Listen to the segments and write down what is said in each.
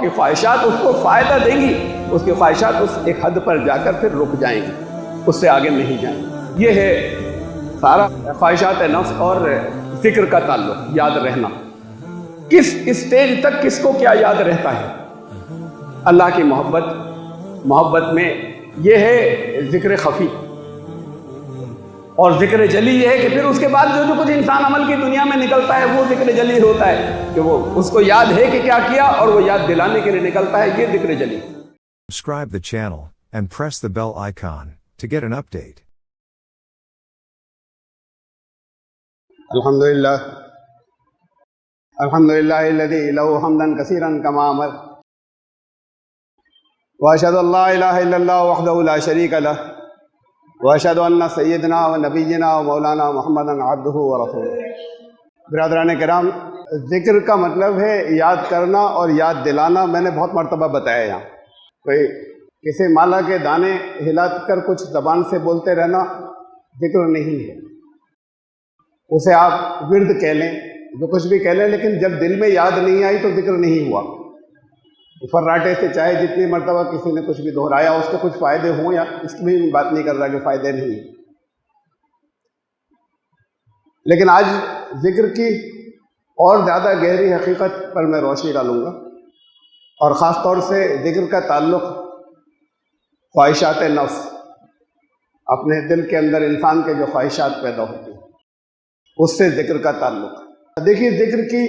کی خواہشات اس کو فائدہ دیں گی، اس کی خواہشات اس ایک حد پر جا کر پھر رک جائیں گی، اس سے آگے نہیں جائیں گی۔ یہ ہے سارا خواہشات نفس اور ذکر کا تعلق، یاد رہنا۔ کس اسٹیج تک کس کو کیا یاد رہتا ہے؟ اللہ کی محبت میں یہ ہے ذکر خفی، اور ذکر جلی یہ ہے کہ پھر اس کے بعد جو کچھ انسان عمل کی دنیا میں نکلتا ہے وہ ذکر جلی ہوتا ہے، کہ وہ اس کو یاد ہے کہ کیا کیا اور وہ یاد دلانے کے لیے نکلتا ہے، یہ ذکر جلی۔ Subscribe the channel and press the bell icon to get an update. الحمدللہ الذی لہ حمدا کثیرا کما امر، واشہد ان لا الہ الا اللہ وحدہ لا شریک لہ، واشہد ان سیدنا و نبینا و مولانا محمدا عبدہ و رسولہ۔ برادران کرام، ذکر کا مطلب ہے یاد کرنا اور یاد دلانا۔ میں نے بہت مرتبہ بتایا یہاں، کوئی کسی مالا کے دانے ہلا کر کچھ زبان سے بولتے رہنا ذکر نہیں ہے۔ اسے آپ ورد کہہ لیں، جو کچھ بھی کہہ لیں، لیکن جب دل میں یاد نہیں آئی تو ذکر نہیں ہوا۔ فراٹے سے چاہے جتنی مرتبہ کسی نے کچھ بھی دہرایا، اس کے کچھ فائدے ہوں یا اس کی بھی بات نہیں کر رہا کہ فائدے نہیں، لیکن آج ذکر کی اور زیادہ گہری حقیقت پر میں روشنی ڈالوں گا، اور خاص طور سے ذکر کا تعلق خواہشات نفس، اپنے دل کے اندر انسان کے جو خواہشات پیدا ہوتی ہیں اس سے ذکر کا تعلق۔ دیکھیے، ذکر کی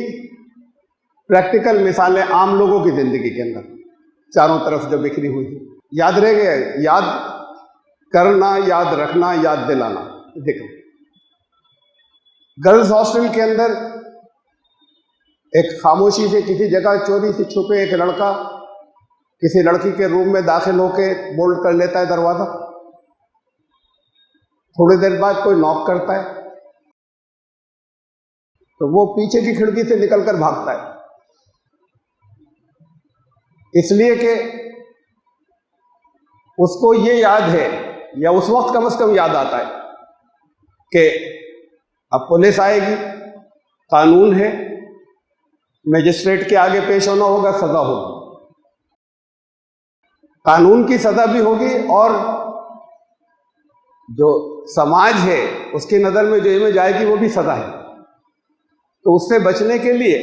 پریکٹیکل مثالیں عام لوگوں کی زندگی کے اندر چاروں طرف جو بکھری ہوئی ہیں، یاد رہ گیا، یاد کرنا، یاد رکھنا، یاد دلانا، ذکر۔ گرلز ہاسٹل کے اندر ایک خاموشی سے کسی جگہ چوری سے چھپے ایک لڑکا کسی لڑکی کے روم میں داخل ہو کے بولڈ کر لیتا ہے دروازہ، تھوڑی دیر بعد کوئی ناک کرتا ہے تو وہ پیچھے کی کھڑکی سے نکل کر بھاگتا ہے، اس لیے کہ اس کو یہ یاد ہے، یا اس وقت کم از کم یاد آتا ہے کہ اب پولیس آئے گی، قانون ہے، میجسٹریٹ کے آگے پیش ہونا ہوگا، سزا ہوگی، قانون کی سزا بھی ہوگی، اور جو سماج ہے اس کی نظر میں جو امیج آئے گی وہ بھی سزا ہے۔ تو اس سے بچنے کے لیے،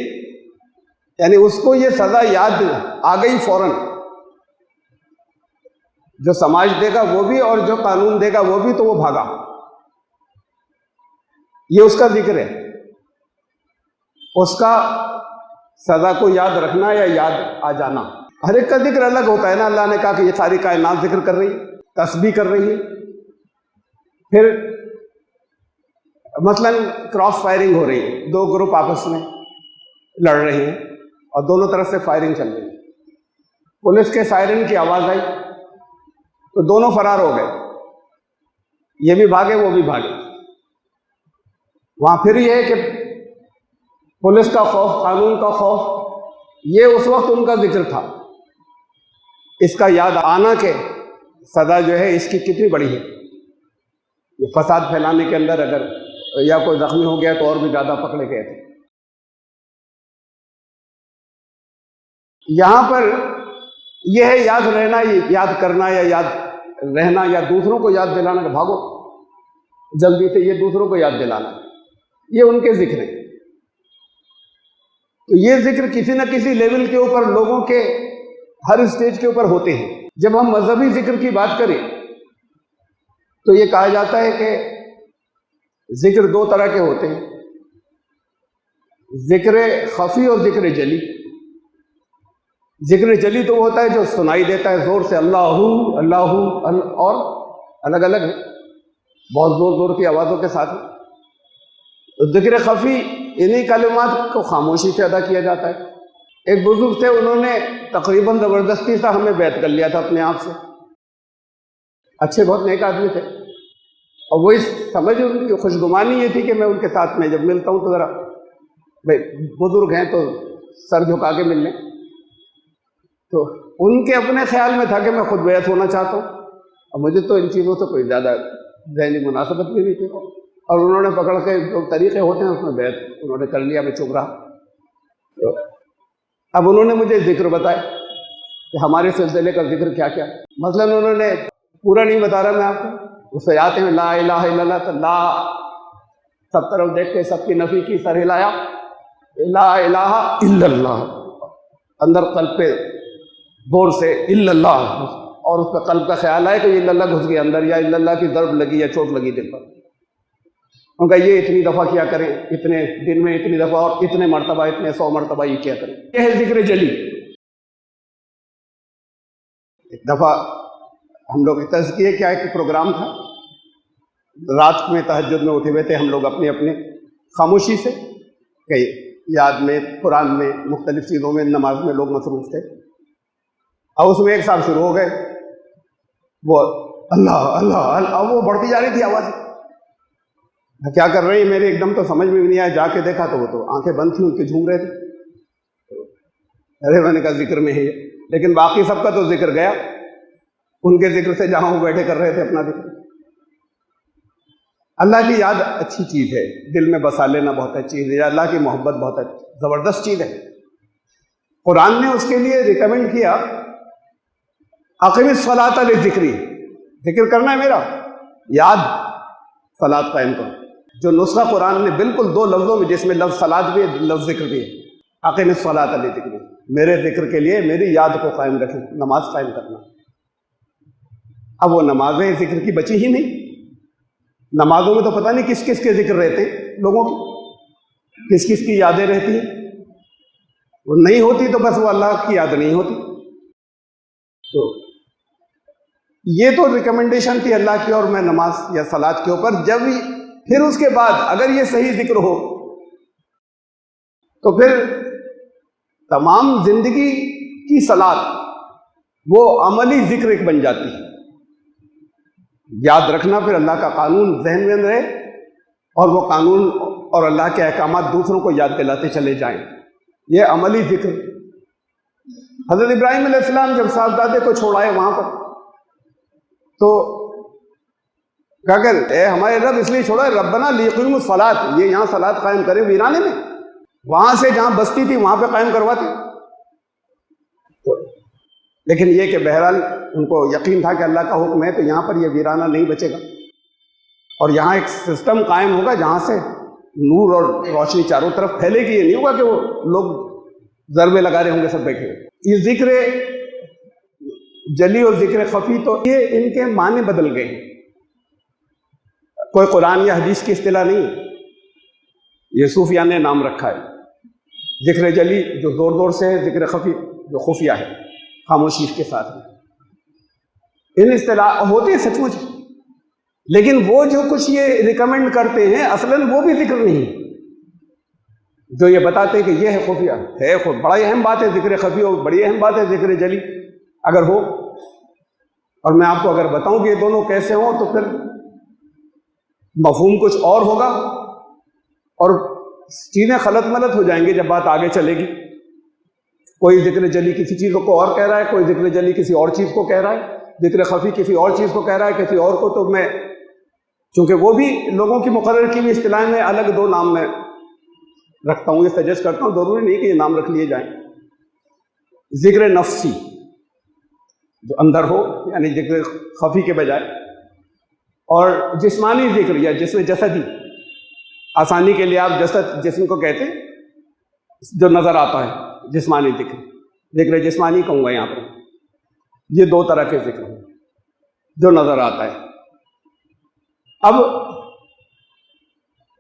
یعنی اس کو یہ سزا یاد آ گئی فوراً، جو سماج دے گا وہ بھی اور جو قانون دے گا وہ بھی، تو وہ بھاگا۔ یہ اس کا ذکر ہے، اس کا سزا کو یاد رکھنا یا یاد آ جانا۔ ہر ایک کا ذکر الگ ہوتا ہے نا، اللہ نے کہا کہ یہ ساری کائنات ذکر کر رہی ہے، تسبیح کر رہی ہے۔ پھر مثلاً کراس فائرنگ ہو رہی ہے، دو گروپ آپس میں لڑ رہے ہیں اور دونوں طرف سے فائرنگ چل رہی ہے، پولیس کے سائرن کی آواز آئی تو دونوں فرار ہو گئے، یہ بھی بھاگے وہ بھی بھاگے۔ وہاں پھر یہ ہے کہ پولیس کا خوف، قانون کا خوف، یہ اس وقت ان کا ذکر تھا، اس کا یاد آنا کہ سزا جو ہے اس کی کتنی بڑی ہے۔ یہ فساد پھیلانے کے اندر اگر یا کوئی زخمی ہو گیا تو اور بھی زیادہ پکڑے گئے تھے۔ یہاں پر یہ ہے یاد رہنا، یاد کرنا یا یاد رہنا، یا دوسروں کو یاد دلانا کہ بھاگو جلدی سے، یہ دوسروں کو یاد دلانا، یہ ان کے ذکر ہیں۔ تو یہ ذکر کسی نہ کسی لیول کے اوپر لوگوں کے ہر اسٹیج کے اوپر ہوتے ہیں۔ جب ہم مذہبی ذکر کی بات کریں تو یہ کہا جاتا ہے کہ ذکر دو طرح کے ہوتے ہیں، ذکر خفی اور ذکر جلی۔ ذکر جلی تو وہ ہوتا ہے جو سنائی دیتا ہے زور سے، اللہ اللہ، اور الگ الگ ہے، بہت زور زور کی آوازوں کے ساتھ۔ ذکر خفی انہی کلمات کو خاموشی سے ادا کیا جاتا ہے۔ ایک بزرگ تھے، انہوں نے تقریباً زبردستی سے ہمیں بیعت کر لیا تھا اپنے آپ سے، اچھے بہت نیک آدمی تھے، اور وہ سمجھ ان کی خوشگمانی یہ تھی کہ میں ان کے ساتھ میں جب ملتا ہوں تو ذرا بھائی بزرگ ہیں تو سر جھکا کے مل لیں۔ تو ان کے اپنے خیال میں تھا کہ میں خود بیعت ہونا چاہتا ہوں، اور مجھے تو ان چیزوں سے کوئی زیادہ ذہنی مناسبت بھی نہیں تھی، اور انہوں نے پکڑ کے جو طریقے ہوتے ہیں اس میں بیعت انہوں نے کر لیا، میں چپ رہا۔ تو اب انہوں نے مجھے ذکر بتایا کہ ہمارے سلسلے کا ذکر کیا کیا. مثلاً انہوں نے پورا نہیں بتا رہا میں آپ کو، اس سے آتے ہیں لا الہ الا اللہ، تو لا سب طرف دیکھ کے سب کی نفی کی، سر ہلایا، لا الہ الا اللہ، اندر قلب پہ زور سے الا اللہ، اور اس پہ قلب کا خیال آئے کہ یہ الا اللہ گھس گیا اندر، یا الا اللہ کی ضرب لگی یا چوٹ لگی دل پر. ان کا یہ اتنی دفعہ کیا کریں، اتنے دن میں اتنی دفعہ، اور اتنے مرتبہ، اتنے 100 مرتبہ یہ کیا کریں. یہ ہے ذکر جلی. ایک دفعہ ہم لوگ تذکیے کیا ایک پروگرام تھا، رات میں تہجد میں اٹھے ہوئے تھے ہم لوگ اپنے اپنے خاموشی سے، کہ یاد میں، قرآن میں، مختلف چیزوں میں، نماز میں لوگ مصروف تھے. اور اس میں ایک صاحب شروع ہو گئے، وہ اللہ اللہ اللہ، وہ بڑھتی جا رہی تھی آواز. کیا کر رہے ہیں میرے ایک دم تو سمجھ میں بھی نہیں آیا. جا کے دیکھا تو وہ تو آنکھیں بند تھیں ان کے، جھوم رہے تھے. ارے میں نے کہا ذکر میں ہے یہ، لیکن باقی سب کا تو ذکر گیا، ان کے ذکر سے جہاں وہ بیٹھے کر رہے تھے اپنا ذکر. اللہ کی یاد اچھی چیز ہے، دل میں بسا لینا بہت اچھی چیز ہے، اللہ کی محبت بہت زبردست چیز ہے. قرآن نے اس کے لیے ریکمینڈ کیا اقیم الصلاۃ لذکری، ذکر کرنا ہے میرا، یاد صلاۃ قائم کرو. جو نسخہ قرآن نے بالکل 2 لفظوں میں، جس میں لفظ صلاۃ بھی ہے، لفظ ذکر بھی ہے، اقیم الصلاۃ لذکری، میرے ذکر کے لیے میری یاد کو قائم رکھیں، نماز قائم کرنا. اب وہ نمازیں ذکر کی بچی ہی نہیں. نمازوں میں تو پتہ نہیں کس کس کے ذکر رہتے ہیں لوگوں کی، کس کس کی یادیں رہتی ہیں. وہ نہیں ہوتی تو بس وہ اللہ کی یاد نہیں ہوتی. تو یہ تو ریکمنڈیشن تھی اللہ کی اور میں نماز یا صلاۃ کے اوپر. جب پھر اس کے بعد اگر یہ صحیح ذکر ہو تو پھر تمام زندگی کی صلاۃ وہ عملی ذکر ایک بن جاتی ہے. یاد رکھنا، پھر اللہ کا قانون ذہن میں رہے، اور وہ قانون اور اللہ کے احکامات دوسروں کو یاد دلاتے چلے جائیں. یہ عملی ذکر. حضرت ابراہیم علیہ السلام جب صاحبزادے کو چھوڑائے وہاں پر، تو کہا کہ اے ہمارے رب اس لیے چھوڑا ہے، ربنا لیقیموا الصلاۃ، یہ یہاں صلاۃ قائم کریں ویرانے میں، وہاں سے جہاں بستی تھی وہاں پہ قائم کرواتے. لیکن یہ کہ بہرحال ان کو یقین تھا کہ اللہ کا حکم ہے، تو یہاں پر یہ ویرانہ نہیں بچے گا، اور یہاں ایک سسٹم قائم ہوگا جہاں سے نور اور روشنی چاروں طرف پھیلے گی. یہ نہیں ہوگا کہ وہ لوگ ضربے لگا رہے ہوں گے سب بیٹھے ہوئے. یہ ذکر جلی اور ذکر خفی تو یہ ان کے معنی بدل گئے ہیں. کوئی قرآن یا حدیث کی اصطلاح نہیں، یہ صوفیہ نے نام رکھا ہے. ذکر جلی جو زور زور سے ہے، ذکر خفی جو خفیہ ہے، خاموشی کے ساتھ ہے. ان اصطلاح ہوتے ہیں سچ مچ، لیکن وہ جو کچھ یہ ریکمینڈ کرتے ہیں اصلاً وہ بھی ذکر نہیں. جو یہ بتاتے ہیں کہ یہ ہے خفیہ، ہے خود بڑا اہم بات ہے ذکر خفی، اور بڑی اہم بات ہے ذکر جلی اگر ہو. اور میں آپ کو اگر بتاؤں کہ یہ دونوں کیسے ہوں تو پھر مفہوم کچھ اور ہوگا، اور چیزیں خلط ملط ہو جائیں گی جب بات آگے چلے گی. کوئی ذکر جلی کسی چیز کو اور کہہ رہا ہے، کوئی ذکر جلی کسی اور چیز کو کہہ رہا ہے، ذکر خفی کسی اور چیز کو کہہ رہا ہے، کسی اور کو. تو میں چونکہ وہ بھی لوگوں کی مقرر کی ہوئی اصطلاح میں الگ 2 نام میں رکھتا ہوں، یہ سجیسٹ کرتا ہوں، ضروری نہیں کہ یہ نام رکھ لیے جائیں. ذکر نفسی جو اندر ہو، یعنی ذکر خفی کے بجائے، اور جسمانی ذکر یا جسم جسدی، آسانی کے لیے آپ جسم کو کہتے ہیں جو نظر آتا ہے، جسمانی ذکر جسمانی کہوں گا یہاں پر. یہ 2 طرح کے ذکر ہیں جو نظر آتا ہے. اب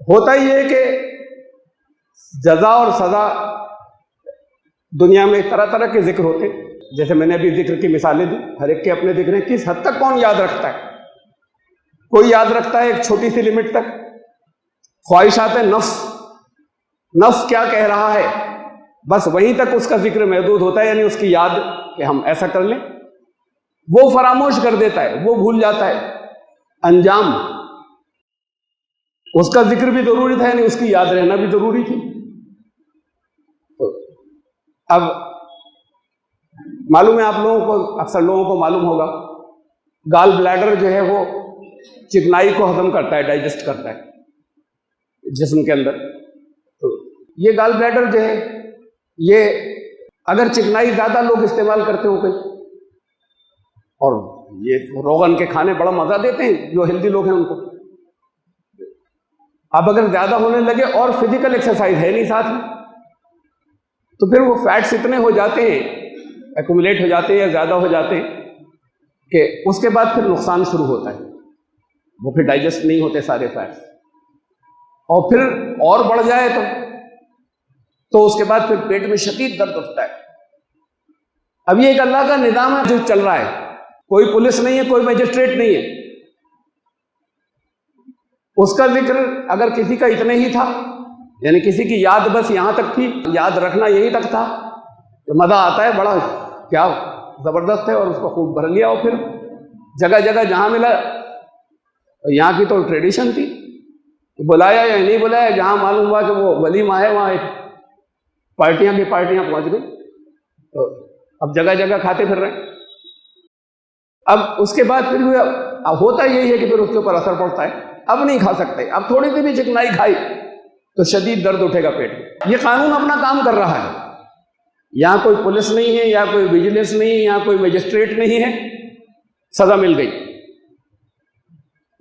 ہوتا یہ ہے کہ جزا اور سزا دنیا میں طرح طرح کے ذکر ہوتے ہیں. جیسے میں نے ابھی ذکر کی مثالیں دی، ہر ایک کے اپنے ذکر ہیں. کس حد تک کون یاد رکھتا ہے؟ کوئی یاد رکھتا ہے ایک چھوٹی سی لمٹ تک، خواہشات نفس کیا کہہ رہا ہے بس وہیں تک اس کا ذکر محدود ہوتا ہے. یعنی اس کی یاد کہ ہم ایسا کر لیں وہ فراموش کر دیتا ہے، وہ بھول جاتا ہے. انجام اس کا ذکر بھی ضروری تھا، یعنی اس کی یاد رہنا بھی ضروری تھی. اب معلوم ہے آپ لوگوں کو، اکثر لوگوں کو معلوم ہوگا، گال بلیڈر جو ہے وہ چکنائی کو ہضم کرتا ہے، ڈائجسٹ کرتا ہے جسم کے اندر. تو یہ گال بلیڈر جو ہے یہ اگر چکنائی زیادہ لوگ استعمال کرتے ہو کہیں، اور یہ روغن کے کھانے بڑا مزہ دیتے ہیں جو ہیلدی لوگ ہیں ان کو، اب اگر زیادہ ہونے لگے اور فزیکل ایکسرسائز ہے نہیں ساتھ میں، تو پھر وہ فیٹس اتنے ہو جاتے ہیں، ایکومولیٹ ہو جاتے ہیں یا زیادہ ہو جاتے ہیں کہ اس کے بعد پھر نقصان شروع ہوتا ہے، وہ پھر ڈائجسٹ نہیں ہوتے سارے فیٹس، اور پھر اور بڑھ جائے تو اس کے بعد پھر پیٹ میں شدید درد اٹھتا ہے۔ اب یہ ایک اللہ کا نظام ہے جو چل رہا ہے، کوئی پولیس نہیں ہے، کوئی مجسٹریٹ نہیں ہے، اس کا ذکر اگر کسی کا اتنے ہی تھا، یعنی کسی کی یاد بس یہاں تک تھی، یاد رکھنا یہیں تک تھا، تو مزہ آتا ہے بڑا، کیا زبردست ہے، اور اس کو خوب بھر لیا، اور پھر جگہ جگہ جہاں ملا، یہاں کی تو ٹریڈیشن تھی، بلایا یا نہیں بلایا، جہاں معلوم ہوا کہ وہ ولیمہ ہے وہاں ایک پارٹیاں کی پارٹیاں پہنچ گئی، تو اب جگہ جگہ کھاتے پھر رہے ہیں۔ اب اس کے بعد پھر ہوتا یہی ہے کہ پھر اس کے اوپر اثر پڑتا ہے، اب نہیں کھا سکتے، اب تھوڑی سی بھی چکنائی کھائی تو شدید درد اٹھے گا پیٹ میں۔ یہ قانون اپنا کام کر رہا ہے، یہاں کوئی پولیس نہیں ہے، یا کوئی ویجیلنس نہیں ہے، یہاں کوئی مجسٹریٹ نہیں ہے، سزا مل گئی۔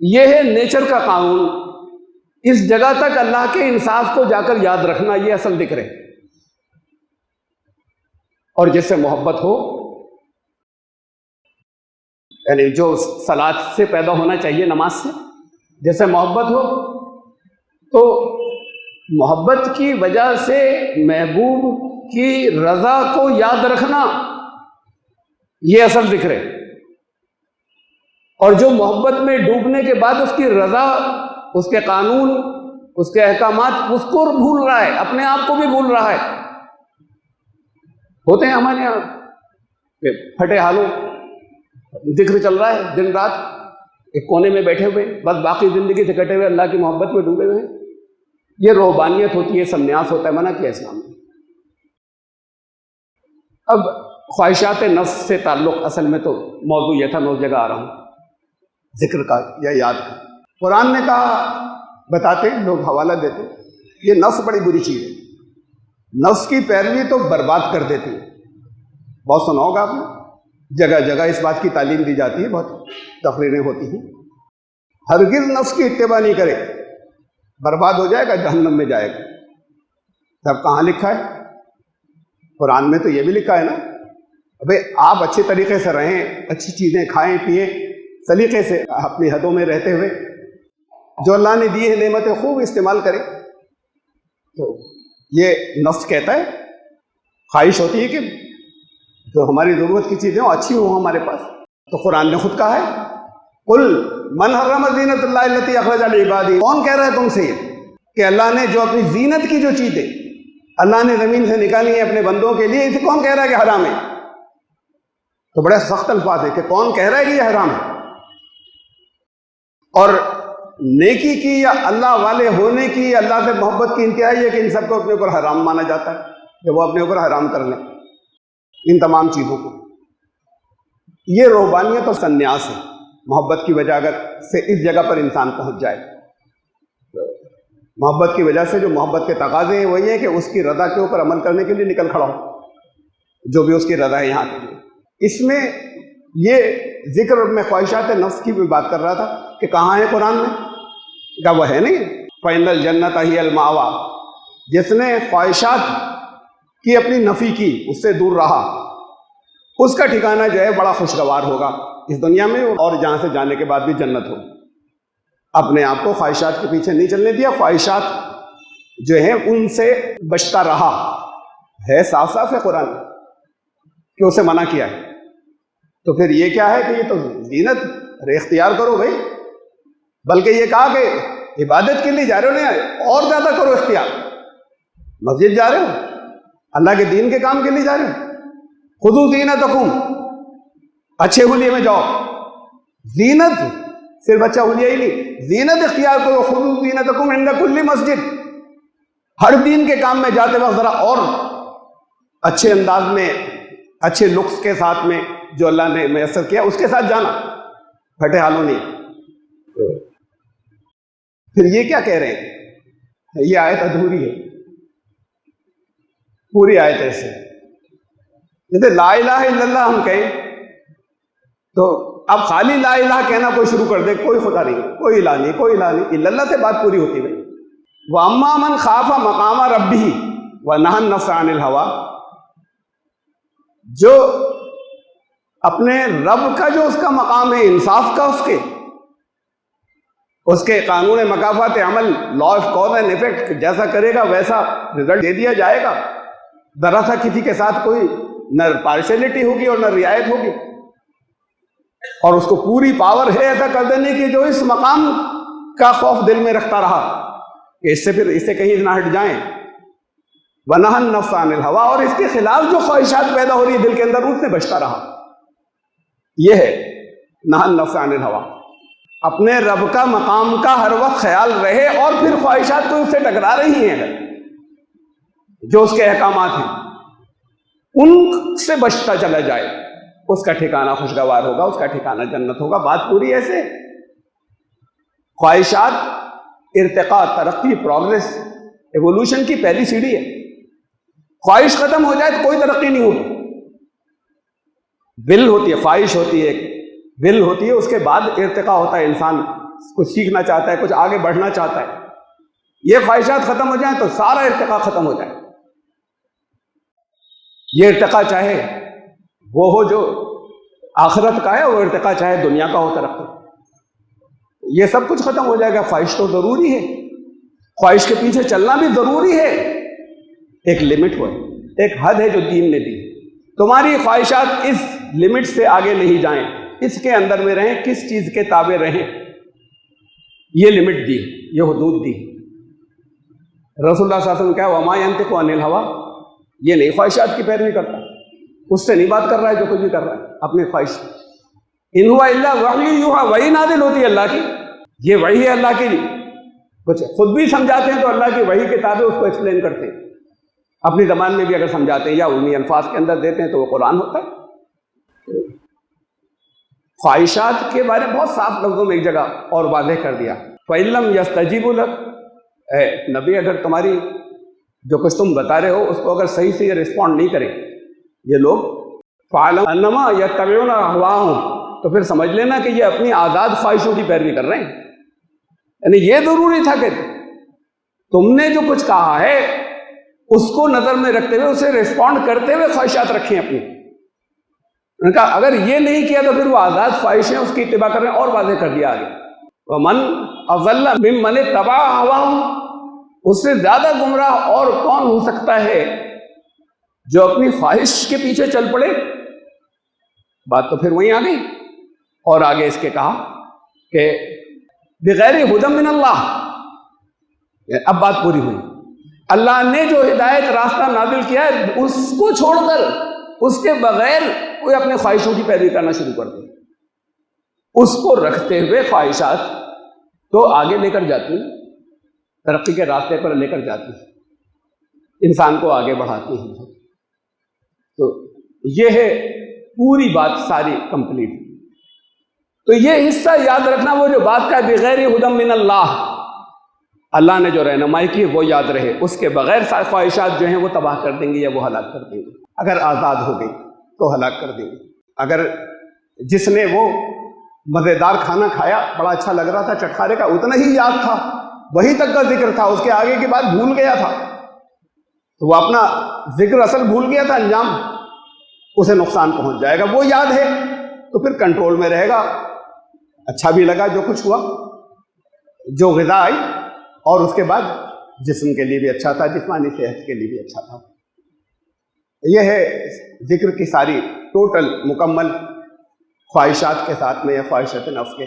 یہ ہے نیچر کا قانون، اس جگہ تک اللہ کے انصاف کو جا کر یاد رکھنا، یہ اصل ذکر ہے۔ اور جس سے محبت ہو، یعنی جو صلاۃ سے پیدا ہونا چاہیے، نماز سے جیسے محبت ہو، تو محبت کی وجہ سے محبوب کی رضا کو یاد رکھنا، یہ اصل ذکر ہے۔ اور جو محبت میں ڈوبنے کے بعد اس کی رضا، اس کے قانون، اس کے احکامات، اس کو بھول رہا ہے، اپنے آپ کو بھی بھول رہا ہے۔ ہوتے ہیں ہمارے یہاں کہ پھٹے حالوں ذکر چل رہا ہے دن رات، ایک کونے میں بیٹھے ہوئے، بس باقی زندگی سے کٹے ہوئے اللہ کی محبت میں ڈوبے ہوئے ہیں۔ یہ روحانیت ہوتی ہے، سنیاس ہوتا ہے، منع کیا اسلام نے۔ اب خواہشات نفس سے تعلق، اصل میں تو موضوع یہ تھا، میں اس جگہ آ رہا ہوں ذکر کا یا یاد کا۔ قرآن نے کہا، بتاتے لوگ حوالہ دیتے، یہ نفس بڑی بری چیز ہے، نفس کی پیروی تو برباد کر دیتی ہے۔ بہت سنا ہوگا آپ نے، جگہ جگہ اس بات کی تعلیم دی جاتی ہے، بہت تقریریں ہوتی ہیں۔ ہرگز نفس کی اتباع نہیں کرے، برباد ہو جائے گا، جہنم میں جائے گا۔ تب کہاں لکھا ہے؟ قرآن میں تو یہ بھی لکھا ہے نا، ابھی آپ اچھے طریقے سے رہیں، اچھی چیزیں کھائیں پیئیں، سلیقے سے اپنی حدوں میں رہتے ہوئے جو اللہ نے دی ہے نعمتیں خوب استعمال کریں۔ تو یہ نفس کہتا ہے، خواہش ہوتی ہے کہ جو ہماری ضرورت کی چیزیں وہ اچھی ہوں ہمارے پاس۔ تو قرآن نے خود کہا ہے، قل من حرم زینت اللہ التی اخرج لعبادہ، کون کہہ رہا ہے تم سے یہ کہ اللہ نے جو اپنی زینت کی جو چیزیں اللہ نے زمین سے نکالی ہیں اپنے بندوں کے لیے، اسے کون کہہ رہا ہے کہ حرام ہے؟ تو بڑے سخت الفاظ ہے کہ کون کہہ رہا ہے کہ یہ حرام ہے۔ اور نیکی کی یا اللہ والے ہونے کی، اللہ سے محبت کی انتہا یہ کہ ان سب کو اپنے اوپر حرام مانا جاتا ہے، کہ وہ اپنے اوپر حرام کر لیں ان تمام چیزوں کو۔ یہ روحانیت اور سنیاس ہے، محبت کی وجہ اگر سے اس جگہ پر انسان پہنچ جائے۔ محبت کی وجہ سے جو محبت کے تقاضے ہیں وہ یہ ہے کہ اس کی رضا کے اوپر عمل کرنے کے لیے نکل کھڑا ہو، جو بھی اس کی رضا ہے یہاں کے لیے۔ اس میں یہ ذکر میں خواہشات نفس کی بھی بات کر رہا تھا کہ کہاں ہے قرآن میں؟ کیا وہ ہے نہیں؟ فَإِنَّ الْجَنَّةَ هِيَ الْمَأْوَىٰ، جس نے خواہشات کی اپنی نفی کی، اس سے دور رہا، اس کا ٹھکانہ جو ہے بڑا خوشگوار ہوگا اس دنیا میں، اور جہاں سے جانے کے بعد بھی جنت ہو۔ اپنے آپ کو خواہشات کے پیچھے نہیں چلنے دیا، خواہشات جو ہیں ان سے بچتا رہا ہے، صاف صاف ہے قرآن کہ اسے منع کیا ہے۔ تو پھر یہ کیا ہے کہ یہ تو زینت، ارے اختیار کرو بھائی، بلکہ یہ کہا کہ عبادت کے لیے جا رہے ہو، نہیں اور زیادہ کرو اختیار۔ مسجد جا رہے ہو، اللہ کے دین کے کام کے لیے جا رہے ہو، خذوا زینتکم، اچھے حلیے میں جاؤ۔ زینت صرف اچھا حلیہ ہی نہیں، زینت اختیار کرو، خذوا زینتکم عند کل مسجد، ہر دین کے کام میں جاتے وقت ذرا اور اچھے انداز میں، اچھے لکس کے ساتھ میں جو اللہ نے میسر کیا اس کے ساتھ جانا، پھٹے حالوں نہیں۔ پھر یہ کیا کہہ رہے ہیں؟ یہ آیت ادھوری ہے، پوری آیت ایسے جیسے لا الہ الا اللہ ہم کہیں تو اب خالی لا الہ کہنا کوئی شروع کر دے، کوئی خدا نہیں، کوئی الہ نہیں، کوئی الہ نہیں، الا اللہ سے بات پوری ہوتی ہے۔ وَأَمَّا مَنْ خَافَ مَقَامَ رَبِّهِ وَنَهَى النَّفْسَ عَنِ الْهَوَىٰ، جو اپنے رب کا جو اس کا مقام ہے، انصاف کا، اس کے قانون مکافات عمل، law of cause and effect, جیسا کرے گا ویسا رزلٹ دے دیا جائے گا۔ ذرا سا کسی کے ساتھ کوئی نہ پارشلٹی ہوگی اور نہ رعایت ہوگی، اور اس کو پوری پاور ہے ایسا کر دینے کی جو اس مقام کا خوف دل میں رکھتا رہا کہ اس سے کہیں نہ ہٹ جائیں۔ وَنَهَى النَّفْسَ عَنِ الْهَوَىٰ، اور اس کے خلاف جو خواہشات پیدا ہو رہی ہے دل کے اندر، اس سے بچتا رہا۔ یہ ہے نَهَى النَّفْسَ عَنِ الْهَوَىٰ، اپنے رب کا مقام کا ہر وقت خیال رہے، اور پھر خواہشات کو اس سے ٹکرا رہی ہیں اگر جو اس کے احکامات ہیں ان سے بچتا چلا جائے، اس کا ٹھکانہ خوشگوار ہوگا، اس کا ٹھکانہ جنت ہوگا۔ بات پوری ایسے، خواہشات ارتقاء، ترقی، پروگریس، ایوولوشن کی پہلی سیڑھی ہے۔ خواہش ختم ہو جائے تو کوئی ترقی نہیں ہوگی۔ ول ہوتی ہے، خواہش ہوتی ہے، ول ہوتی ہے، اس کے بعد ارتقاء ہوتا ہے، انسان کچھ سیکھنا چاہتا ہے، کچھ آگے بڑھنا چاہتا ہے۔ یہ خواہشات ختم ہو جائیں تو سارا ارتقاء ختم ہو جائے۔ یہ ارتقاء چاہے وہ ہو جو آخرت کا ہے، وہ ارتقاء چاہے دنیا کا ہو، ترقی، یہ سب کچھ ختم ہو جائے گا۔ خواہش تو ضروری ہے، خواہش کے پیچھے چلنا بھی ضروری ہے، ایک لمٹ ہو، ایک حد ہے جو دین نے دی۔ تمہاری خواہشات اس لمٹ سے آگے نہیں جائیں، اس کے اندر میں رہیں، کس چیز کے تابع رہیں، یہ لمٹ دی، یہ حدود دی۔ رسول اللہ صلی اللہ علیہ وسلم کیا وما ينطق عن الهوى، یہ نہیں خواہشات کی پیروی کرتا، اس سے نہیں بات کر رہا ہے جو کچھ بھی کر رہا ہے اپنی خواہش۔ ان هو الا وحی یوحی، وحی نازل ہوتی ہے اللہ کی، یہ وحی ہے اللہ کی، کچھ خود بھی سمجھاتے ہیں تو اللہ کی وحی کے تابع اس کو ایکسپلین کرتے ہیں، اپنی زبان میں بھی اگر سمجھاتے ہیں یا علمی الفاظ کے اندر دیتے ہیں تو وہ قرآن ہوتا ہے۔ خواہشات کے بارے میں بہت صاف لفظوں میں ایک جگہ اور واضح کر دیا، فَإِن لَمْ يَسْتَجِيبُوا لَكَ، اے نبی اگر تمہاری جو کچھ تم بتا رہے ہو اس کو اگر صحیح سے رسپونڈ نہیں کریں یہ لوگ، فَعَلَمْ أَنَّمَا يَتَّبِعُونَ أَهْوَاءَهُمْ، تو پھر سمجھ لینا کہ یہ اپنی آزاد خواہشوں کی پیروی کر رہے ہیں۔ یعنی یہ ضروری تھا کہ تم نے جو کچھ کہا ہے اس کو نظر میں رکھتے ہوئے، اسے رسپونڈ کرتے ہوئے خواہشات رکھیں اپنی۔ انہوں نے کہا اگر یہ نہیں کیا تو پھر وہ آزاد خواہشیں اس کی اتباع کر رہے ہیں، اور واضح کر دیا آگے، وَمَنْ أَضَلَّ مِمَّنِ اتَّبَعَ هَوَاهُ، اس سے زیادہ گمراہ اور کون ہو سکتا ہے جو اپنی خواہش کے پیچھے چل پڑے۔ بات تو پھر وہیں آ گئی، اور آگے اس کے کہا کہ بغیر ہدی من اللہ، اب بات پوری ہوئی۔ اللہ نے جو ہدایت راستہ نازل کیا ہے اس کو چھوڑ کر، اس کے بغیر کوئی اپنے خواہشوں کی پیروی کرنا شروع کر دے، اس کو رکھتے ہوئے خواہشات تو آگے لے کر جاتی ہیں، ترقی کے راستے پر لے کر جاتی ہیں، انسان کو آگے بڑھاتی ہیں۔ تو یہ ہے پوری بات ساری کمپلیٹ۔ تو یہ حصہ یاد رکھنا، وہ جو بات کا بغیر ہدی من اللہ، اللہ نے جو رہنمائی کی وہ یاد رہے، اس کے بغیر خواہشات جو ہیں وہ تباہ کر دیں گے یا وہ ہلاک کر دیں گے۔ اگر آزاد ہو گئی تو ہلاک کر دیں گے۔ اگر جس نے وہ مزیدار کھانا کھایا، بڑا اچھا لگ رہا تھا، چٹخارے کا اتنا ہی یاد تھا، وہی تک کا ذکر تھا، اس کے آگے کی بات بھول گیا تھا، تو وہ اپنا ذکر اصل بھول گیا تھا، انجام اسے نقصان پہنچ جائے گا۔ وہ یاد ہے تو پھر کنٹرول میں رہے گا، اچھا بھی لگا جو کچھ ہوا، جو غذا آئی، اور اس کے بعد جسم کے لیے بھی اچھا تھا، جسمانی صحت کے لیے بھی اچھا تھا۔ یہ ہے ذکر کی ساری ٹوٹل مکمل خواہشات کے ساتھ میں، یا خواہشات نفس کے۔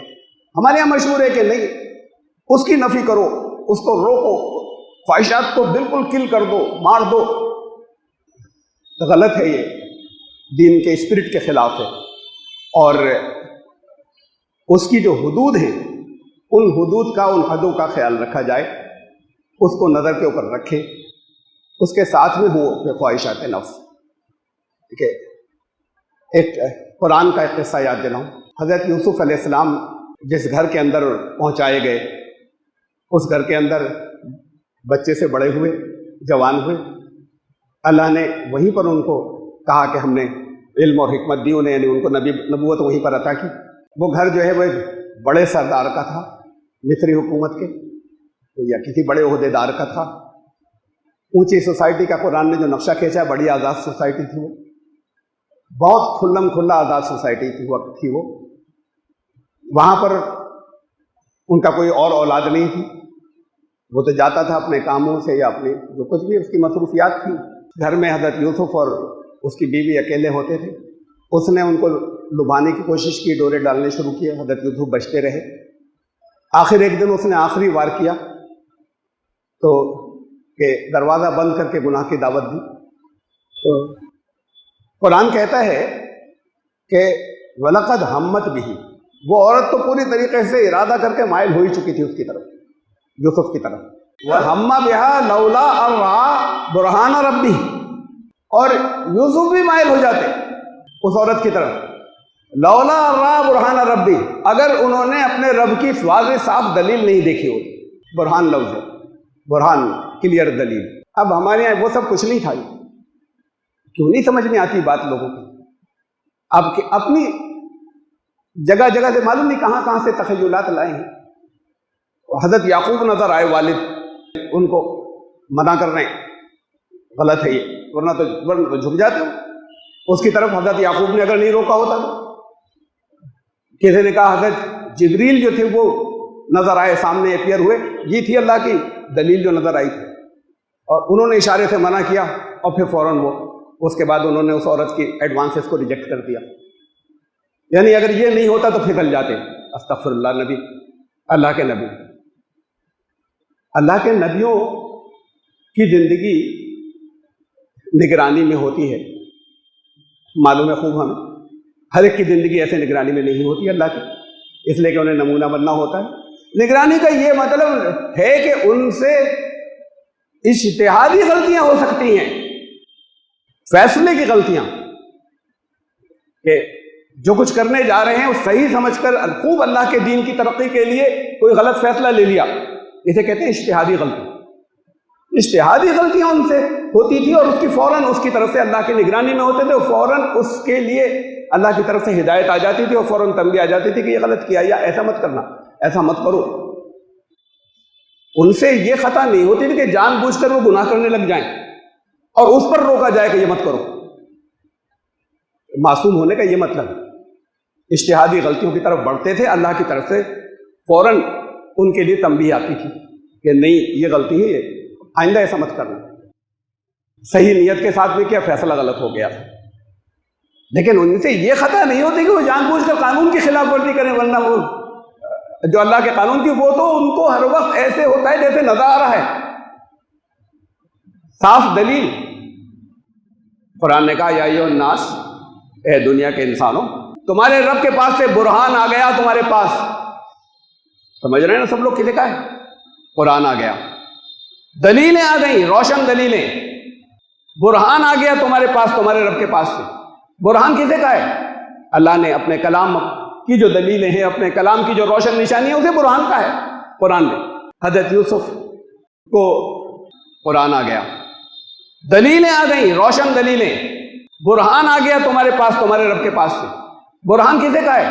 ہمارے یہاں مشہور ہے کہ نہیں، اس کی نفی کرو، اس کو روکو، خواہشات کو بالکل کل کر دو، مار دو، غلط ہے، یہ دین کے اسپرٹ کے خلاف ہے۔ اور اس کی جو حدود ہیں، ان حدود کا، ان حدوں کا خیال رکھا جائے، اس کو نظر کے اوپر رکھے، اس کے ساتھ میں ہو خواہشات نفس۔ ٹھیک ہے، ایک قرآن کا ایک قصہ یاد دلاؤں۔ حضرت یوسف علیہ السلام جس گھر کے اندر پہنچائے گئے، اس گھر کے اندر بچے سے بڑے ہوئے، جوان ہوئے، اللہ نے وہیں پر ان کو کہا کہ ہم نے علم اور حکمت دی انہیں، یعنی ان کو نبوت وہیں پر عطا کی۔ وہ گھر جو ہے وہ ایک بڑے سردار کا تھا، مصری حکومت کے یا کسی بڑے عہدے دار کا تھا۔ اونچی سوسائٹی کا قرآن نے جو نقشہ کھینچا، بڑی آزاد سوسائٹی تھی، وہ بہت کھلم کھلا آزاد سوسائٹی تھی وہ۔ وہاں پر ان کا کوئی اور اولاد نہیں تھی، وہ تو جاتا تھا اپنے کاموں سے یا اپنے جو کچھ بھی اس کی مصروفیات تھی۔ گھر میں حضرت یوسف اور اس کی بیوی اکیلے ہوتے تھے۔ اس نے ان کو لبھانے کی کوشش کی، ڈورے ڈالنے شروع کیے، حضرت یوسف بچتے رہے۔ آخر ایک دن اس نے آخری وار کیا تو کہ دروازہ بند کر کے گناہ کی دعوت دی۔ تو قرآن کہتا ہے کہ وَلَقَدْ هَمَّتْ بِهِ، وہ عورت تو پوری طریقے سے ارادہ کر کے مائل ہوئی چکی تھی اس کی طرف، یوسف کی طرف۔ وَهَمَّ بِهَا لَوْلَا أَن رَأَىٰ بُرْهَانَ رَبِّهِ، اور یوسف بھی مائل ہو جاتے اس عورت کی طرف۔ لولا رَأَىٰ بُرْهَانَ رَبِّهِ، اگر انہوں نے اپنے رب کی واضح صاف دلیل نہیں دیکھی ہوتی۔ برہان لفظ ہے، برہان کلیئر دلیل۔ اب ہمارے یہاں وہ سب کچھ نہیں تھا، کیوں نہیں سمجھ میں آتی بات لوگوں کی؟ اب کہ اپنی جگہ جگہ سے معلوم نہیں کہاں کہاں سے تخیلات لائے ہیں۔ حضرت یعقوب نظر آئے والد، ان کو منع کر رہے ہیں غلط ہے یہ، ورنہ تو جھک جاتے ہو۔ اس کی طرف حضرت یعقوب نے اگر نہیں روکا ہوتا تو کسی نے کہا حضرت جبریل جو تھے وہ نظر آئے، سامنے اپیئر ہوئے، یہ تھی اللہ کی دلیل جو نظر آئی تھی، اور انہوں نے اشارے سے منع کیا، اور پھر فوراً وہ اس کے بعد انہوں نے اس عورت کی ایڈوانسز کو ریجیکٹ کر دیا۔ یعنی اگر یہ نہیں ہوتا تو پھسل جاتے۔ استغفر اللہ، نبی، اللہ کے نبی، اللہ کے نبیوں کی زندگی نگرانی میں ہوتی ہے، معلوم ہے خوب ہمیں۔ ہر ایک کی زندگی ایسے نگرانی میں نہیں ہوتی اللہ کی، اس لیے کہ انہیں نمونہ بننا ہوتا ہے۔ نگرانی کا یہ مطلب ہے کہ ان سے اجتہادی غلطیاں ہو سکتی ہیں، فیصلے کی غلطیاں، کہ جو کچھ کرنے جا رہے ہیں وہ صحیح سمجھ کر خوب اللہ کے دین کی ترقی کے لیے کوئی غلط فیصلہ لے لیا، اسے کہتے ہیں اجتہادی غلطی۔ اجتہادی غلطیاں ان سے ہوتی تھی، اور اس کی فوراً اس کی طرف سے اللہ کی نگرانی میں ہوتے تھے، اور فوراً اس کے لیے اللہ کی طرف سے ہدایت آ جاتی تھی، اور فوراً تنبیہ آ جاتی تھی کہ یہ غلط کیا، یا ایسا مت کرنا، ایسا مت کرو۔ ان سے یہ خطا نہیں ہوتی تھی کہ جان بوجھ کر وہ گناہ کرنے لگ جائیں اور اس پر روکا جائے کہ یہ مت کرو۔ معصوم ہونے کا یہ مطلب ہے۔ اجتہادی غلطیوں کی طرف بڑھتے تھے، اللہ کی طرف سے فوراً ان کے لیے تنبیہ آتی تھی کہ نہیں یہ غلطی ہے، یہ آئندہ ایسا مت کرنا۔ صحیح نیت کے ساتھ بھی کیا، فیصلہ غلط ہو گیا، لیکن ان سے یہ خطا نہیں ہوتی کہ وہ جان بوجھ کر قانون کی خلاف ورزی کریں، ورنہ وہ جو اللہ کے قانون کی، وہ تو ان کو ہر وقت ایسے ہوتا ہے جیسے نظر آ رہا ہے، صاف دلیل۔ قرآن نے کہا یا ایھا الناس، اے دنیا کے انسانوں، تمہارے رب کے پاس سے برہان آ گیا تمہارے پاس۔ سمجھ رہے ہیں نا سب لوگ کسے کا ہے؟ قرآن آ گیا، دلیلیں آ گئیں، روشن دلیلیں، برہان آ گیا تمہارے پاس، تمہارے رب کے پاس سے۔ برہان کسے کا ہے؟ اللہ نے اپنے کلام کی جو دلیلیں ہیں، اپنے کلام کی جو روشن نشانی ہے، اسے برہان کا ہے قرآن نے۔ حضرت یوسف کو قرآن آ گیا، دلیلیں آ گئیں، روشن دلیلیں، برہان آ گیا تمہارے پاس، تمہارے رب کے پاس سے۔ برہان کسے کا ہے؟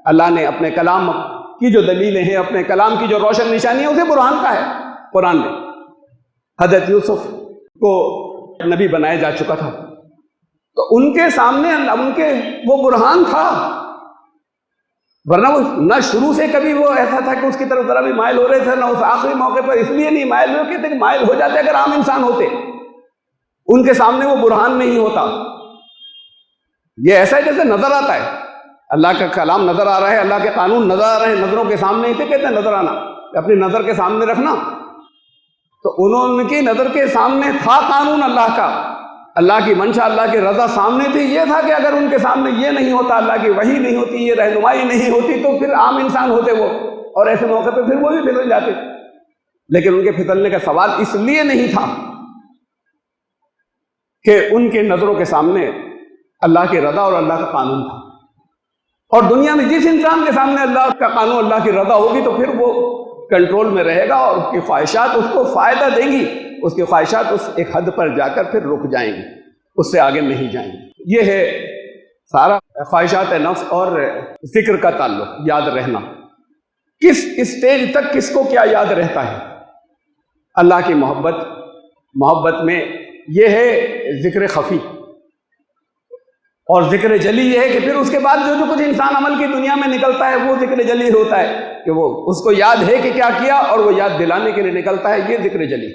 اللہ نے اپنے کلام کی جو دلیلیں ہیں، اپنے کلام کی جو روشن نشانی ہے، اسے برہان کا ہے قرآن نے۔ حضرت یوسف کو نبی بنایا جا چکا تھا، تو ان کے سامنے ان کے وہ برہان تھا، ورنہ وہ نہ شروع سے کبھی وہ ایسا تھا کہ اس کی طرف ذرا بھی مائل ہو رہے تھے، نہ اس آخری موقع پر اس لیے نہیں مائل ہوئے، کہتے کہ مائل ہو جاتے اگر عام انسان ہوتے، ان کے سامنے وہ برہان نہیں ہوتا۔ یہ ایسا ہے جیسے نظر آتا ہے، اللہ کا کلام نظر آ رہا ہے، اللہ کے قانون نظر آ رہے ہیں نظروں کے سامنے، اسے کہتے ہیں نظر آنا، اپنی نظر کے سامنے رکھنا۔ تو انہوں کی نظر کے سامنے تھا قانون اللہ کا، اللہ کی منشا، اللہ کی رضا سامنے تھی۔ یہ تھا کہ اگر ان کے سامنے یہ نہیں ہوتا، اللہ کی وحی نہیں ہوتی، یہ رہنمائی نہیں ہوتی، تو پھر عام انسان ہوتے وہ، اور ایسے موقع پہ پھر وہ بھی پھسل جاتے۔ لیکن ان کے پھسلنے کا سوال اس لیے نہیں تھا کہ ان کے نظروں کے سامنے اللہ کی رضا اور اللہ کا قانون تھا۔ اور دنیا میں جس انسان کے سامنے اللہ کا قانون، اللہ کی رضا ہوگی، تو پھر وہ کنٹرول میں رہے گا، اور اس کی خواہشات اس کو فائدہ دیں گی، اس کی خواہشات اس ایک حد پر جا کر پھر رک جائیں گی۔ اس سے آگے نہیں جائیں گے۔ یہ ہے سارا خواہشات نفس اور ذکر کا تعلق، یاد رہنا۔ کس اسٹیج تک کس کو کیا یاد رہتا ہے؟ اللہ کی محبت میں یہ ہے ذکر خفی، اور ذکر جلی یہ ہے کہ پھر اس کے بعد جو کچھ انسان عمل کی دنیا میں نکلتا ہے وہ ذکر جلی ہوتا ہے، کہ وہ اس کو یاد ہے کہ کیا کیا اور وہ یاد دلانے کے لیے نکلتا ہے، یہ ذکر جلی۔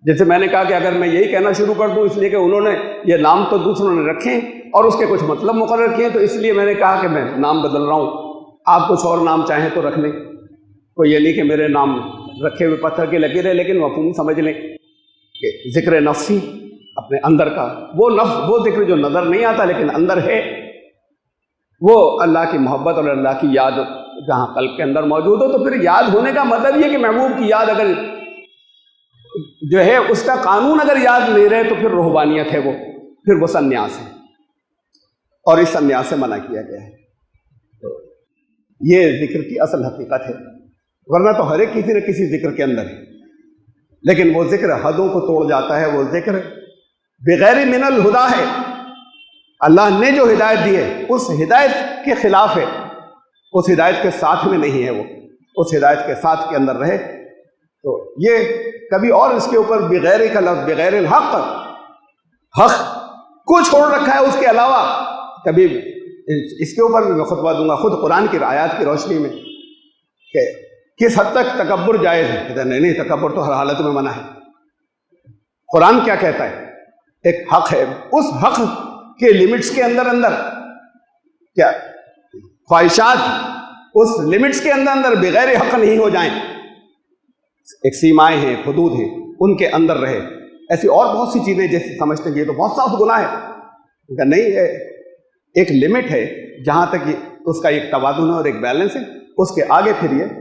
جیسے میں نے کہا کہ اگر میں یہی کہنا شروع کر دوں، اس لیے کہ انہوں نے یہ نام تو دوسروں نے رکھے اور اس کے کچھ مطلب مقرر کیے، تو اس لیے میں نے کہا کہ میں نام بدل رہا ہوں، آپ کچھ اور نام چاہیں تو رکھ لیں، کوئی یہ نہیں کہ میرے نام رکھے ہوئے پتھر کی لکیر ہے، لیکن مفہوم سمجھ لیں کہ ذکر نفسی اپنے اندر کا، وہ نفس، وہ ذکر جو نظر نہیں آتا لیکن اندر ہے، وہ اللہ کی محبت اور اللہ کی یاد جہاں قلب کے اندر موجود ہو۔ تو پھر یاد ہونے کا مطلب یہ کہ محبوب کی یاد اگر جو ہے اس کا قانون اگر یاد نہیں رہے تو پھر روحانیت ہے، وہ پھر وہ سنیاس ہے، اور اس سنیاس سے منع کیا گیا ہے۔ تو یہ ذکر کی اصل حقیقت ہے، ورنہ تو ہر ایک کسی نہ کسی ذکر کے اندر ہے، لیکن وہ ذکر حدوں کو توڑ جاتا ہے، وہ ذکر بغیر من الہدا ہے، اللہ نے جو ہدایت دی ہے اس ہدایت کے خلاف ہے، اس ہدایت کے ساتھ میں نہیں ہے، وہ اس ہدایت کے ساتھ کے اندر رہے۔ تو یہ کبھی اور اس کے اوپر بغیر کا لفظ، بغیر الحق، حق کو چھوڑ رکھا ہے اس کے علاوہ، کبھی اس کے اوپر بھی میں خطبہ دوں گا خود قرآن کی آیات کی روشنی میں کہ کس حد تک تکبر جائز ہے۔ نہیں، تکبر تو ہر حالت میں منع ہے۔ قرآن کیا کہتا ہے؟ ایک حق ہے، اس حق کے لیمٹس کے اندر کیا خواہشات اس لیمٹس کے اندر بغیر حق نہیں ہو جائیں، ایک سیمائیں ہیں، حدود ہیں، ان کے اندر رہے۔ ایسی اور بہت سی چیزیں جیسے سمجھتے ہیں یہ تو بہت سخت گناہ ہے، نہیں ہے، ایک لمٹ ہے جہاں تک اس کا ایک توازن ہے اور ایک بیلنس ہے، اس کے آگے پھر یہ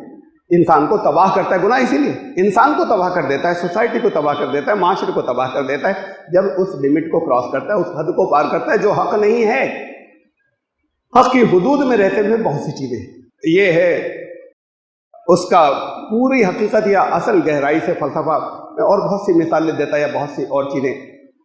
انسان کو تباہ کرتا ہے۔ گناہ اسی لیے انسان کو تباہ کر دیتا ہے، سوسائٹی کو تباہ کر دیتا ہے، معاشرے کو تباہ کر دیتا ہے، جب اس لمٹ کو کراس کرتا ہے، اس حد کو پار کرتا ہے جو حق نہیں ہے۔ حق کی حدود میں رہتے ہوئے بہت سی چیزیں، یہ ہے اس کا پوری حقیقت یا اصل گہرائی سے فلسفہ۔ میں اور بہت سی مثالیں دیتا یا بہت سی اور چیزیں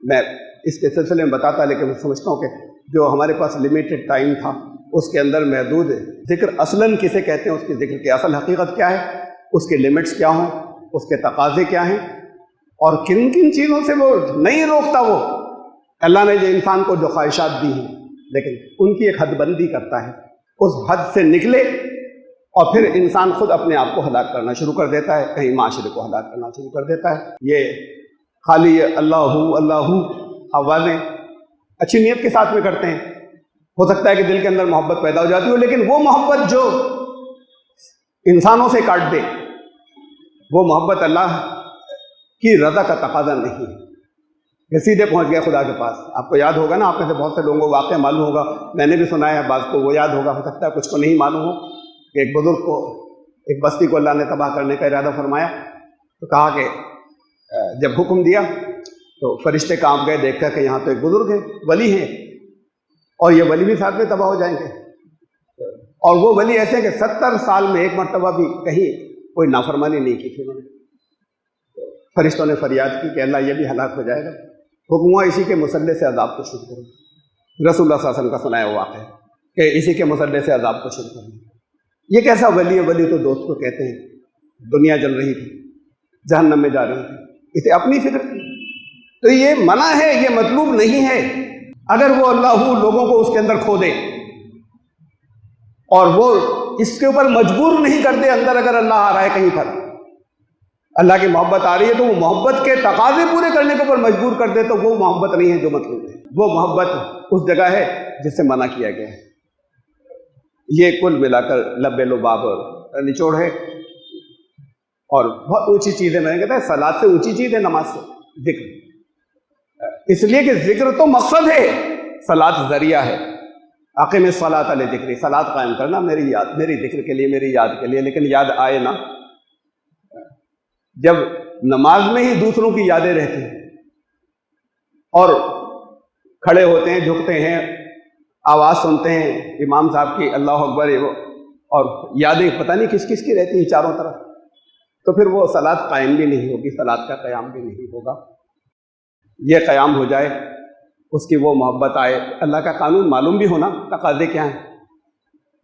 میں اس کے سلسلے میں بتاتا، لیکن میں سمجھتا ہوں کہ جو ہمارے پاس لمیٹڈ ٹائم تھا اس کے اندر محدود ہے۔ ذکر اصلاً کسے کہتے ہیں، اس کے ذکر کی اصل حقیقت کیا ہے، اس کے لیمٹس کیا ہوں، اس کے تقاضے کیا ہیں، اور کن کن چیزوں سے وہ نہیں روکتا۔ وہ اللہ نے جو انسان کو جو خواہشات دی ہیں، لیکن ان کی ایک حد بندی کرتا ہے، اس حد سے نکلے اور پھر انسان خود اپنے آپ کو ہلاک کرنا شروع کر دیتا ہے، کہیں معاشرے کو ہلاک کرنا شروع کر دیتا ہے۔ یہ خالی یہ اللہ آوازیں اچھی نیت کے ساتھ میں کرتے ہیں، ہو سکتا ہے کہ دل کے اندر محبت پیدا ہو جاتی ہو، لیکن وہ محبت جو انسانوں سے کاٹ دے، وہ محبت اللہ کی رضا کا تقاضا نہیں ہے، یہ سیدھے پہنچ گیا خدا کے پاس۔ آپ کو یاد ہوگا نا، آپ میں سے بہت سے لوگوں کو واقعہ معلوم ہوگا، میں نے بھی سنا ہے، بعض کو وہ یاد ہوگا، ہو سکتا ہے کچھ کو نہیں معلوم ہو، کہ ایک بزرگ کو، ایک بستی کو اللہ نے تباہ کرنے کا ارادہ فرمایا، تو کہا کہ جب حکم دیا تو فرشتے کانپ گئے دیکھ کر کہ یہاں تو ایک بزرگ ہے، ولی ہیں، اور یہ ولی بھی ساتھ میں تباہ ہو جائیں گے، اور وہ ولی ایسے ہیں کہ 70 سال میں ایک مرتبہ بھی کہیں کوئی نافرمانی نہیں کی تھی انہوں نے۔ فرشتوں نے فریاد کی کہ اللہ یہ بھی ہلاک ہو جائے گا، حکم ہوا اسی کے مسلح سے عذاب کو شروع کرو۔ رسول اللہ صلی اللہ علیہ وسلم کا سنایا ہوا واقعہ ہے کہ اسی کے مسلح سے عذاب کو شروع کرو۔ یہ کیسا ولی ہے؟ ولی تو دوست کو کہتے ہیں، دنیا جل رہی تھی، جہنم میں جا رہی تھی، اسے اپنی فکر تھی، تو یہ منع ہے، یہ مطلوب نہیں ہے۔ اگر وہ اللہ لوگوں کو اس کے اندر کھو دے اور وہ اس کے اوپر مجبور نہیں کرتے، اندر اگر اللہ آ رہا ہے کہیں پر، اللہ کی محبت آ رہی ہے، تو وہ محبت کے تقاضے پورے کرنے کے اوپر مجبور کر دے، تو وہ محبت نہیں ہے جو مطلوب ہے۔ وہ محبت اس جگہ ہے جس سے منع کیا گیا ہے۔ یہ کل ملا کر لب لباب اور نچوڑ ہے، اور بہت اونچی چیز ہے۔ میں نے کہتا ہے صلاۃ سے اونچی چیز ہے نماز سے ذکر، اس لیے کہ ذکر تو مقصد ہے، صلاۃ ذریعہ ہے۔ اقیم الصلاۃ علی ذکری، صلاۃ قائم کرنا میری یاد، میری ذکر کے لیے، میری یاد کے لیے، لیکن یاد آئے نا، جب نماز میں ہی دوسروں کی یادیں رہتی ہیں اور کھڑے ہوتے ہیں، جھکتے ہیں، آواز سنتے ہیں امام صاحب کی اللہ اکبر، اور یادیں پتہ نہیں کس کس کی رہتی ہیں چاروں طرف، تو پھر وہ صلاۃ قائم بھی نہیں ہوگی، صلاۃ کا قیام بھی نہیں ہوگا۔ یہ قیام ہو جائے، اس کی وہ محبت آئے۔ اللہ کا قانون معلوم بھی ہونا، تقاضے کیا ہیں۔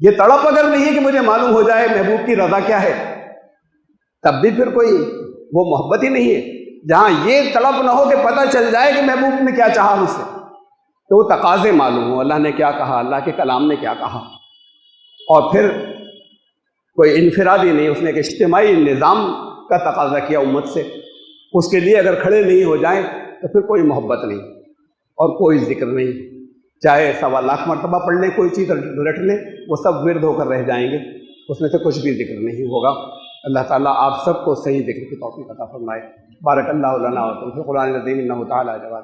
یہ تڑپ اگر نہیں ہے کہ مجھے معلوم ہو جائے محبوب کی رضا کیا ہے، تب بھی پھر کوئی وہ محبت ہی نہیں ہے۔ جہاں یہ طلب نہ ہو کہ پتہ چل جائے کہ محبوب نے کیا چاہا مجھ سے، تو وہ تقاضے معلوم ہو، اللہ نے کیا کہا، اللہ کے کلام نے کیا کہا، اور پھر کوئی انفرادی نہیں، اس نے ایک اجتماعی نظام کا تقاضا کیا امت سے، اس کے لیے اگر کھڑے نہیں ہو جائیں تو پھر کوئی محبت نہیں اور کوئی ذکر نہیں، چاہے 1.25 مرتبہ پڑھ لیں کوئی چیز رٹ لیں، وہ سب ورد ہو کر رہ جائیں گے، اس میں سے کچھ بھی ذکر نہیں ہوگا۔ اللہ تعالیٰ آپ سب کو صحیح ذکر کی توفیق عطا فرمائے۔ بارک اللہ لنا و لکم فی القرآن العظیم انہ تعالی جواد۔